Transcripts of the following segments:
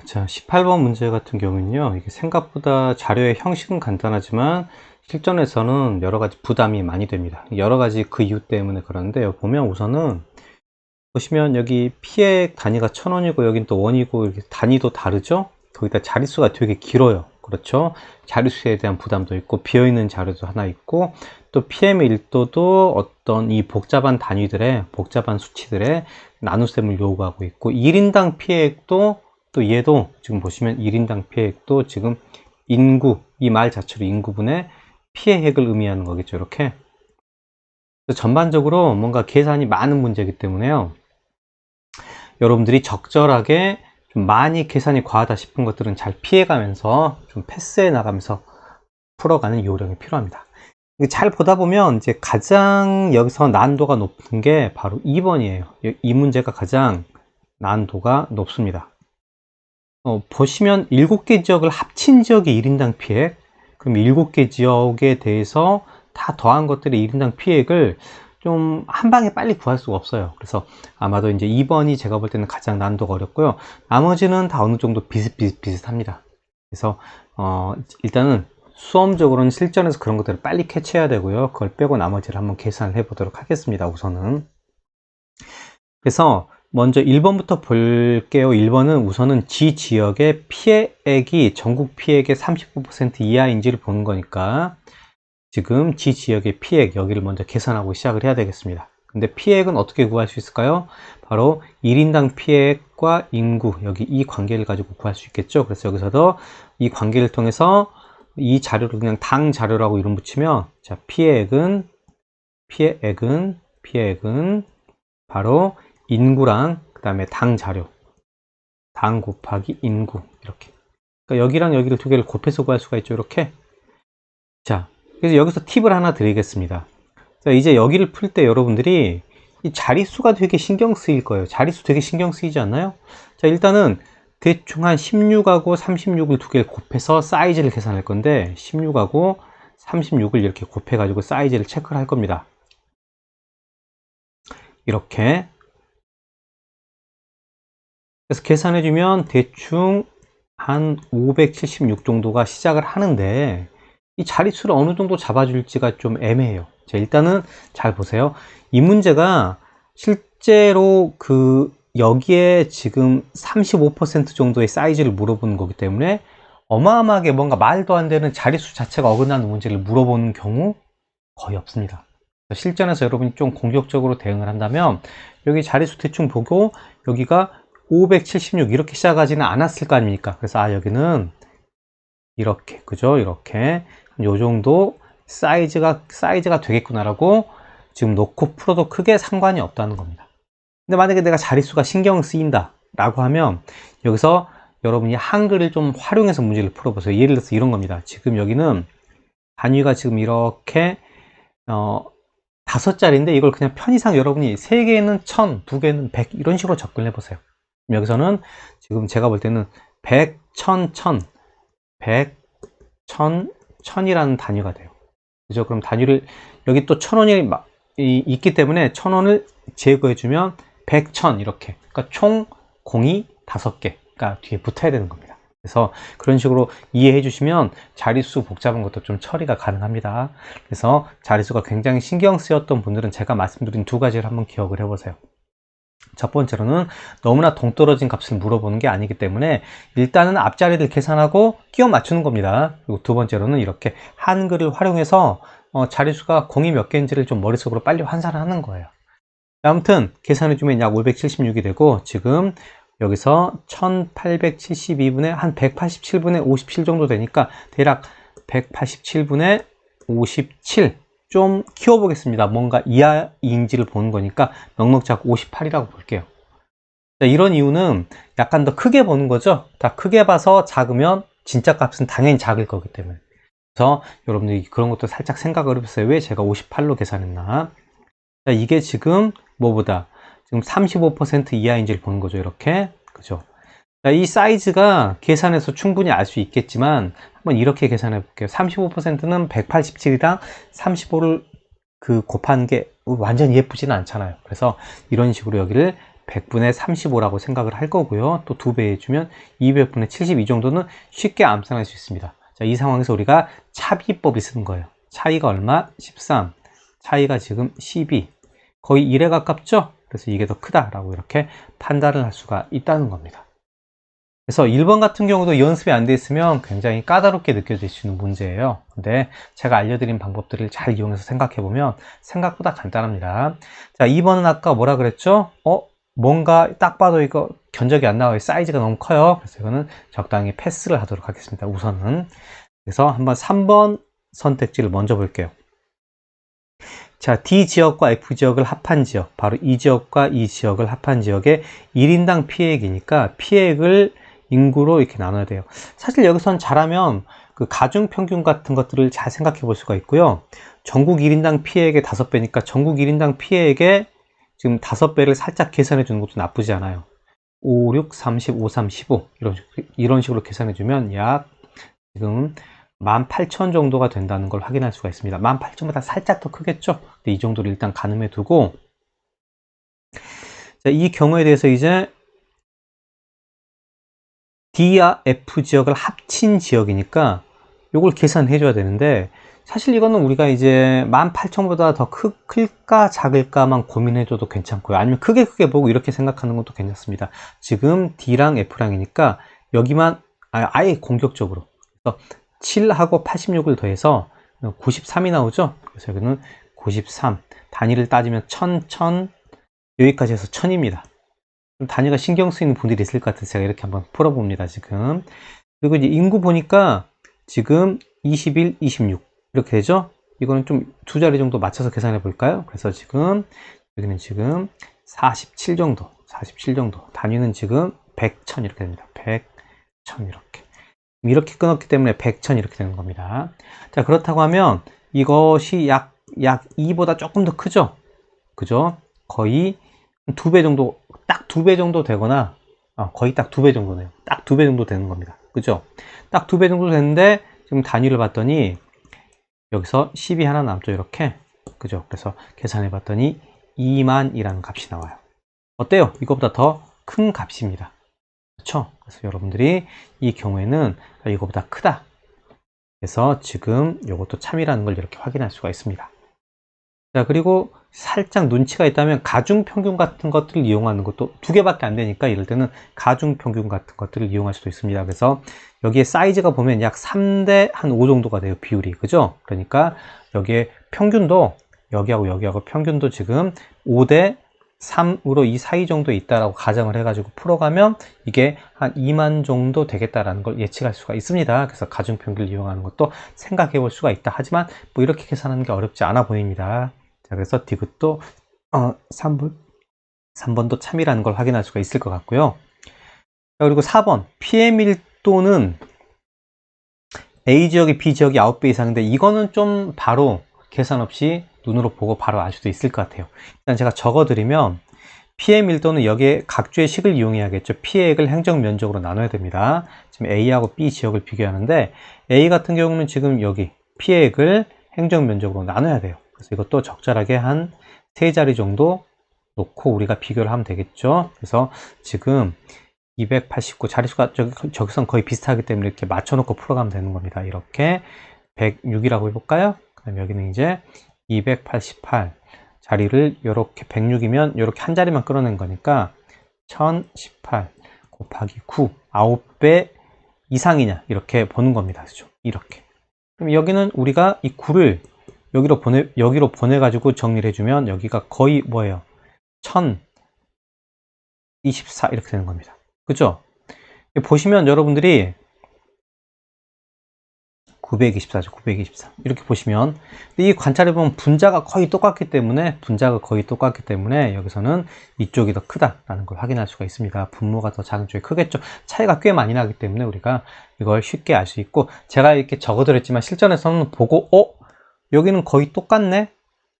자, 18번 문제 같은 경우는요, 이게 생각보다 자료의 형식은 간단하지만 실전에서는 여러 가지 부담이 많이 됩니다. 여러 가지 그 이유 때문에 그러는데요. 보면 우선은 보시면 여기 피해 단위가 1000원이고 여긴 또 원이고 이렇게 단위도 다르죠? 거기다 자릿수가 되게 길어요. 그렇죠? 자릿수에 대한 부담도 있고 비어있는 자료도 하나 있고 또 PM의 일도도 어떤 이 복잡한 단위들의 복잡한 수치들의 나눗셈을 요구하고 있고 1인당 피해액도 또 얘도 지금 보시면 1인당 피해액도 지금 인구, 이 말 자체로 인구분의 피해액을 의미하는 거겠죠. 이렇게 전반적으로 뭔가 계산이 많은 문제이기 때문에요, 여러분들이 적절하게 좀 많이 계산이 과하다 싶은 것들은 잘 피해가면서 좀 패스해 나가면서 풀어가는 요령이 필요합니다. 잘 보다 보면 이제 가장 여기서 난도가 높은 게 바로 2번이에요. 이 문제가 가장 난도가 높습니다. 보시면 7개 지역을 합친 지역의 1인당 피해액, 그럼 7개 지역에 대해서 다 더한 것들의 1인당 피해액을 좀 한 방에 빨리 구할 수가 없어요. 그래서 아마도 이제 2번이 제가 볼 때는 가장 난도가 어렵고요. 나머지는 다 어느 정도 비슷합니다. 그래서 일단은 수험적으로는 실전에서 그런 것들을 빨리 캐치해야 되고요. 그걸 빼고 나머지를 한번 계산을 해 보도록 하겠습니다. 우선은. 그래서 먼저 1번부터 볼게요. 1번은 우선은 지역의 피해액이 전국 피해액의 35% 이하인지를 보는 거니까 지금 지역의 피해액, 여기를 먼저 계산하고 시작을 해야 되겠습니다. 근데 피해액은 어떻게 구할 수 있을까요? 바로 1인당 피해액과 인구, 여기 이 관계를 가지고 구할 수 있겠죠. 그래서 여기서도 이 관계를 통해서 이 자료를 그냥 당 자료라고 이름 붙이면, 자, 피해액은 바로 인구랑 그 다음에 당 자료, 당 곱하기 인구, 이렇게. 그러니까 여기랑 여기를 두 개를 곱해서 구할 수가 있죠. 이렇게. 자, 그래서 여기서 팁을 하나 드리겠습니다. 자, 이제 여기를 풀 때 여러분들이 이 자릿수가 되게 신경 쓰일 거예요. 자릿수 되게 신경 쓰이지 않나요? 자, 일단은 대충 한 16하고 36을 두 개를 곱해서 사이즈를 계산할 건데 16하고 36을 이렇게 곱해 가지고 사이즈를 체크를 할 겁니다. 이렇게. 그래서 계산해 주면 대충 한 576 정도가 시작을 하는데 이 자릿수를 어느 정도 잡아줄지가 좀 애매해요. 자, 일단은 잘 보세요. 이 문제가 실제로 여기에 지금 35% 정도의 사이즈를 물어보는 거기 때문에 어마어마하게 뭔가 말도 안 되는 자릿수 자체가 어긋나는 문제를 물어보는 경우 거의 없습니다. 실전에서 여러분이 좀 공격적으로 대응을 한다면 여기 자릿수 대충 보고 여기가 576 이렇게 시작하지는 않았을 거 아닙니까? 그래서 여기는 이렇게, 그죠? 이렇게 요 정도 사이즈가 되겠구나라고 지금 놓고 풀어도 크게 상관이 없다는 겁니다. 근데 만약에 내가 자릿수가 신경 쓰인다 라고 하면 여기서 여러분이 한글을 좀 활용해서 문제를 풀어보세요. 예를 들어서 이런 겁니다. 지금 여기는 단위가 지금 이렇게 5자리인데 이걸 그냥 편의상 여러분이 3개는 1000, 2개는 100 이런 식으로 접근해 보세요. 여기서는 지금 제가 볼 때는 100, 1000, 1000, 100, 1000, 1000이라는 단위가 돼요. 그죠? 그럼 단위를 여기 또 1000원이 있기 때문에 1000원을 제거해주면 100, 1000 이렇게. 그러니까 총 공이 5개가 뒤에 붙어야 되는 겁니다. 그래서 그런 식으로 이해해 주시면 자릿수 복잡한 것도 좀 처리가 가능합니다. 그래서 자릿수가 굉장히 신경 쓰였던 분들은 제가 말씀드린 두 가지를 한번 기억을 해보세요. 첫 번째로는 너무나 동떨어진 값을 물어보는 게 아니기 때문에 일단은 앞자리를 계산하고 끼워 맞추는 겁니다. 그리고 두 번째로는 이렇게 한글을 활용해서 자릿수가 공이 몇 개인지를 좀 머릿속으로 빨리 환산을 하는 거예요. 아무튼 계산해주면 약 576이 되고 지금 여기서 1872분의 한 187분의 57 정도 되니까 대략 187분의 57 좀 키워보겠습니다. 뭔가 이하인지를 보는 거니까 넉넉 잡고 58이라고 볼게요. 자, 이런 이유는 약간 더 크게 보는 거죠. 다 크게 봐서 작으면 진짜 값은 당연히 작을 거기 때문에. 그래서 여러분들이 그런 것도 살짝 생각을 해보세요. 왜 제가 58로 계산했나. 자, 이게 지금 뭐보다 지금 35% 이하인지를 보는 거죠. 이렇게. 그죠? 자, 이 사이즈가 계산해서 충분히 알 수 있겠지만 한번 이렇게 계산해 볼게요. 35%는 187이랑 35를 곱한 게 완전히 예쁘지는 않잖아요. 그래서 이런 식으로 여기를 100분의 35라고 생각을 할 거고요. 또 2배 해주면 200분의 70 이 정도는 쉽게 암산할 수 있습니다. 자, 이 상황에서 우리가 차비법을 쓰는 거예요. 차이가 얼마? 13. 차이가 지금 12. 거의 1에 가깝죠? 그래서 이게 더 크다라고 이렇게 판단을 할 수가 있다는 겁니다. 그래서 1번 같은 경우도 연습이 안 돼 있으면 굉장히 까다롭게 느껴질 수 있는 문제예요. 근데 제가 알려드린 방법들을 잘 이용해서 생각해 보면 생각보다 간단합니다. 자, 2번은 아까 뭐라 그랬죠? 뭔가 딱 봐도 이거 견적이 안 나와요. 사이즈가 너무 커요. 그래서 이거는 적당히 패스를 하도록 하겠습니다. 우선은. 그래서 한번 3번 선택지를 먼저 볼게요. 자, D 지역과 F 지역을 합한 지역, 바로 이 지역과 이 지역을 합한 지역의 1인당 피해액이니까 피해액을 인구로 이렇게 나눠야 돼요. 사실 여기선 잘하면 그 가중평균 같은 것들을 잘 생각해 볼 수가 있고요. 전국 1인당 피해액의 5배니까 전국 1인당 피해액의 지금 5배를 살짝 계산해 주는 것도 나쁘지 않아요. 5, 6, 30, 5, 3, 15 이런 식으로 계산해 주면 약 지금 18,000 정도가 된다는 걸 확인할 수가 있습니다. 18,000보다 살짝 더 크겠죠? 근데 이 정도를 일단 가늠해 두고, 자, 이 경우에 대해서 이제 D와 F 지역을 합친 지역이니까 이걸 계산해 줘야 되는데, 사실 이거는 우리가 이제 18,000보다 더 클까 작을까만 고민해 줘도 괜찮고요. 아니면 크게 보고 이렇게 생각하는 것도 괜찮습니다. 지금 D랑 F랑이니까 여기만 아예 공격적으로 7하고 86을 더해서 93이 나오죠. 그래서 여기는 93 단위를 따지면 1000 여기까지 해서 1000입니다. 단위가 신경 쓰이는 분들이 있을 것 같아서 제가 이렇게 한번 풀어봅니다. 지금 그리고 이제 인구 보니까 지금 21, 26 이렇게 되죠. 이거는 좀 두 자리 정도 맞춰서 계산해 볼까요? 그래서 지금 여기는 지금 47 정도 단위는 지금 100, 1000 이렇게 됩니다. 100, 1000 이렇게 끊었기 때문에 100, 1000 이렇게 되는 겁니다. 자, 그렇다고 하면 이것이 약 2보다 조금 더 크죠? 그죠? 거의 2배 정도, 딱 2배 정도 되거나, 거의 딱 2배 정도네요. 딱 2배 정도 되는 겁니다. 그죠? 딱 2배 정도 되는데, 지금 단위를 봤더니, 여기서 10이 하나 남죠, 이렇게. 그죠? 그래서 계산해 봤더니 2만이라는 값이 나와요. 어때요? 이거보다 더 큰 값입니다. 그렇죠? 그래서 여러분들이 이 경우에는 이거보다 크다. 그래서 지금 이것도 참이라는 걸 이렇게 확인할 수가 있습니다. 자, 그리고 살짝 눈치가 있다면 가중평균 같은 것들을 이용하는 것도 2개밖에 안 되니까 이럴 때는 가중평균 같은 것들을 이용할 수도 있습니다. 그래서 여기에 사이즈가 보면 약 3대 한 5 정도가 돼요, 비율이. 그죠? 그러니까 여기에 평균도 여기하고 평균도 지금 5대 3으로 이 사이 정도 있다라고 가정을 해가지고 풀어가면 이게 한 2만 정도 되겠다라는 걸 예측할 수가 있습니다. 그래서 가중평균을 이용하는 것도 생각해 볼 수가 있다. 하지만 뭐 이렇게 계산하는 게 어렵지 않아 보입니다. 자, 그래서 디귿도 3번도 참이라는 걸 확인할 수가 있을 것 같고요. 자, 그리고 4번 피해 밀도는 A 지역이 B 지역이 9배 이상인데 이거는 좀 바로 계산 없이 눈으로 보고 바로 알 수도 있을 것 같아요. 일단 제가 적어드리면 피해 밀도는 여기에 각주의 식을 이용해야겠죠. 피해액을 행정면적으로 나눠야 됩니다. 지금 A하고 B 지역을 비교하는데 A 같은 경우는 지금 여기 피해액을 행정면적으로 나눠야 돼요. 그래서 이것도 적절하게 한 3자리 정도 놓고 우리가 비교를 하면 되겠죠. 그래서 지금 289 자릿수가 저기선 거의 비슷하기 때문에 이렇게 맞춰놓고 풀어가면 되는 겁니다. 이렇게 106이라고 해볼까요? 그다음 여기는 이제 288 자리를 이렇게 106이면 이렇게 한 자리만 끌어낸 거니까 1018 곱하기 9 9배 이상이냐 이렇게 보는 겁니다. 그죠? 이렇게. 그럼 여기는 우리가 이 9를 여기로 보내가지고 정리를 해주면 여기가 거의 뭐예요? 1024 이렇게 되는 겁니다. 그죠? 보시면 여러분들이 924죠. 924. 이렇게 보시면 이 관찰해보면 분자가 거의 똑같기 때문에 여기서는 이쪽이 더 크다라는 걸 확인할 수가 있습니다. 분모가 더 작은 쪽이 크겠죠. 차이가 꽤 많이 나기 때문에 우리가 이걸 쉽게 알 수 있고 제가 이렇게 적어드렸지만 실전에서는 보고 여기는 거의 똑같네.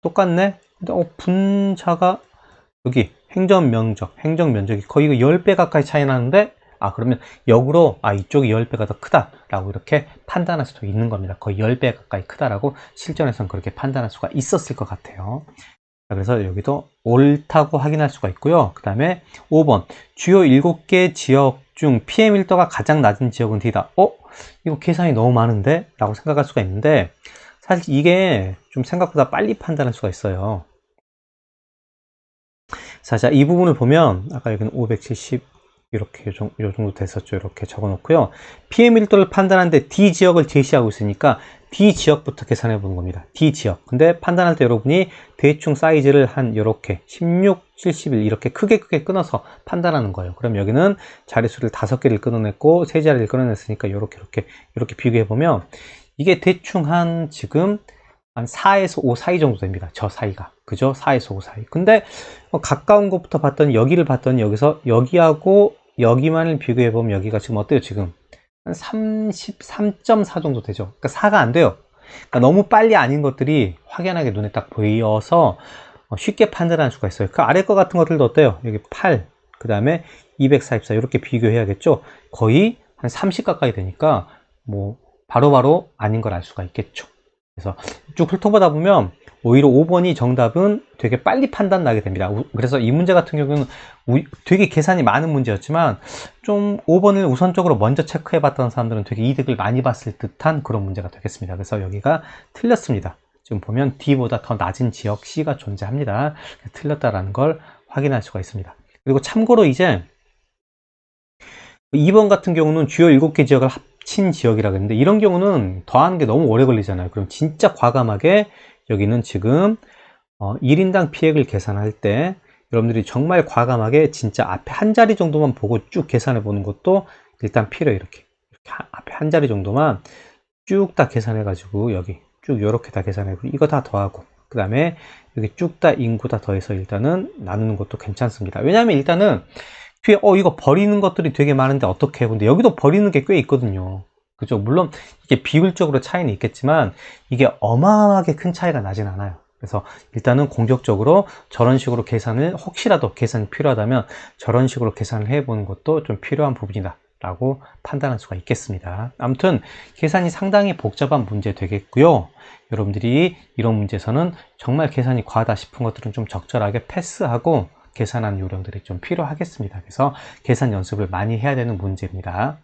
근데 분자가 여기 행정면적이 거의 10배 가까이 차이 나는데 그러면 역으로 이쪽이 10배가 더 크다라고 이렇게 판단할 수도 있는 겁니다. 거의 10배 가까이 크다라고 실전에서는 그렇게 판단할 수가 있었을 것 같아요. 그래서 여기도 옳다고 확인할 수가 있고요. 그 다음에 5번 주요 7개 지역 중 PM1도가 가장 낮은 지역은 D다. 이거 계산이 너무 많은데? 라고 생각할 수가 있는데 사실 이게 좀 생각보다 빨리 판단할 수가 있어요. 자, 이 부분을 보면 아까 여기는 570 이렇게 요 정도 됐었죠. 이렇게 적어 놓고요. PM1도를 판단하는데 D 지역을 제시하고 있으니까 D 지역부터 계산해 보는 겁니다. D 지역. 근데 판단할 때 여러분이 대충 사이즈를 한 이렇게 16, 71 이렇게 크게 끊어서 판단하는 거예요. 그럼 여기는 자릿수를 5개를 끊어냈고 세 자리를 끊어냈으니까 이렇게 비교해 보면 이게 대충 한 지금 한 4에서 5 사이 정도 됩니다. 저 사이가. 그죠? 4에서 5 사이. 근데 가까운 곳부터 봤더니 여기를 봤더니 여기서 여기하고 여기만을 비교해 보면 여기가 지금 어때요? 지금 한 33.4 정도 되죠. 그러니까 4가 안 돼요. 그러니까 너무 빨리 아닌 것들이 확연하게 눈에 딱 보여서 쉽게 판단할 수가 있어요. 그 아래 거 같은 것들도 어때요? 여기 8, 그 다음에 244 이렇게 비교해야겠죠. 거의 한 30 가까이 되니까 뭐 바로바로 아닌 걸 알 수가 있겠죠. 그래서 쭉 훑어보다 보면 오히려 5번이 정답은 되게 빨리 판단 나게 됩니다. 그래서 이 문제 같은 경우는 되게 계산이 많은 문제였지만 좀 5번을 우선적으로 먼저 체크해 봤던 사람들은 되게 이득을 많이 봤을 듯한 그런 문제가 되겠습니다. 그래서 여기가 틀렸습니다. 지금 보면 D보다 더 낮은 지역 C가 존재합니다. 틀렸다라는 걸 확인할 수가 있습니다. 그리고 참고로 이제 2번 같은 경우는 주요 7개 지역을 합친 지역이라고 했는데 이런 경우는 더하는 게 너무 오래 걸리잖아요. 그럼 진짜 과감하게 여기는 지금 1인당 피해액을 계산할 때 여러분들이 정말 과감하게 진짜 앞에 한 자리 정도만 보고 쭉 계산해 보는 것도 일단 필요해요. 이렇게 앞에 한 자리 정도만 쭉 다 계산해 가지고 여기 쭉 이렇게 다 계산해 고 이거 다 더하고 그 다음에 여기 쭉 다 인구 다 더해서 일단은 나누는 것도 괜찮습니다. 왜냐하면 일단은 뒤에 이거 버리는 것들이 되게 많은데 어떻게 해? 근데 여기도 버리는 게 꽤 있거든요. 그죠? 물론 이게 비율적으로 차이는 있겠지만 이게 어마어마하게 큰 차이가 나진 않아요. 그래서 일단은 공격적으로 저런 식으로 계산을 혹시라도 계산이 필요하다면 저런 식으로 계산을 해보는 것도 좀 필요한 부분이다 라고 판단할 수가 있겠습니다. 아무튼 계산이 상당히 복잡한 문제 되겠고요. 여러분들이 이런 문제에서는 정말 계산이 과하다 싶은 것들은 좀 적절하게 패스하고 계산한 요령들이 좀 필요하겠습니다. 그래서 계산 연습을 많이 해야 되는 문제입니다.